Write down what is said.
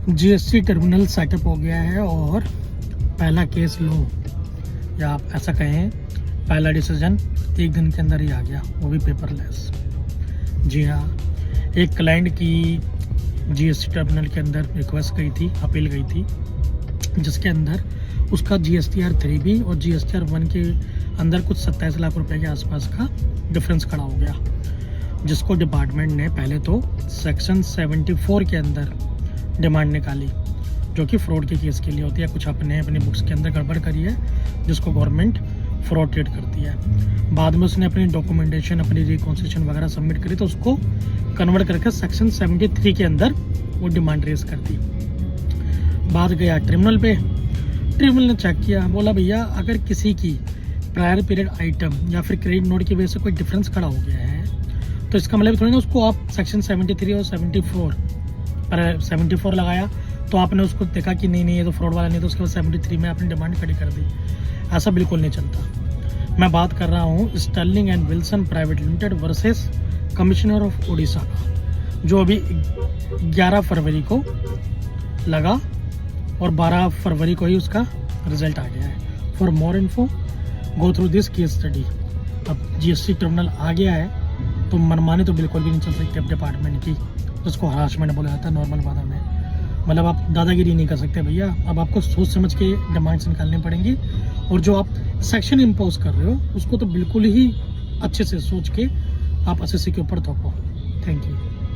GST terminal setup हो गया है और पहला केस लो या आप ऐसा कहें पहला डिसीजन 1 दिन के अंदर ही आ गया, वो भी पेपरलेस। जी हाँ, एक क्लाइंट की जीएसटी टर्मिनल के अंदर रिक्वेस्ट गई थी, अपील गई थी, जिसके अंदर उसका GSTR 3B और GSTR 1 के अंदर कुछ 27 लाख रुपए के आसपास का डिफरेंस खड़ा हो गया, जिसको डिपार्टमेंट ने पहले तो सेक्शन 74 के अंदर डिमांड निकाली, जो कि फ्रॉड के केस के लिए होती है। कुछ अपनी बुक्स के अंदर गड़बड़ करी है, जिसको गवर्नमेंट फ्रॉड ट्रीट करती है। बाद में उसने अपनी डॉक्यूमेंटेशन, अपनी रिकॉन्सिलेशन वगैरह सबमिट करी, तो उसको कन्वर्ट करके सेक्शन 73 के अंदर वो डिमांड रेज कर दी। बात गया ट्रिब्यूनल पे, ट्रिब्यूनल ने चेक किया, बोला भैया अगर किसी की प्रायर पीरियड आइटम या फिर क्रेडिट नोट की वजह से कोई डिफरेंस खड़ा हो गया है, तो इसका मतलब थोड़ी ना उसको आप सेक्शन 73 और 74 पर 74 लगाया तो आपने उसको देखा कि नहीं ये तो फ्रॉड वाला नहीं, तो उसके बाद 73 में आपने डिमांड खड़ी कर दी। ऐसा बिल्कुल नहीं चलता। मैं बात कर रहा हूँ Sterling and Wilson private limited versus commissioner of Orissa का, जो अभी 11 फरवरी को लगा और 12 फरवरी को ही उसका रिजल्ट आ गया है। For more info go through this case study. अब जीएसटी टर्मिनल आ गया है तो मनमानी तो बिल्कुल भी नहीं चल सकती अब डिपार्टमेंट की, जिसको हरासमेंट बोला जाता है नॉर्मल भाषा में। मतलब आप दादागिरी नहीं कर सकते भैया, अब आपको सोच समझ के डिमांड्स निकालनी पड़ेंगी, और जो आप सेक्शन इम्पोज कर रहे हो उसको तो बिल्कुल ही अच्छे से सोच के आप एसएससी के ऊपर थोपो। Thank you.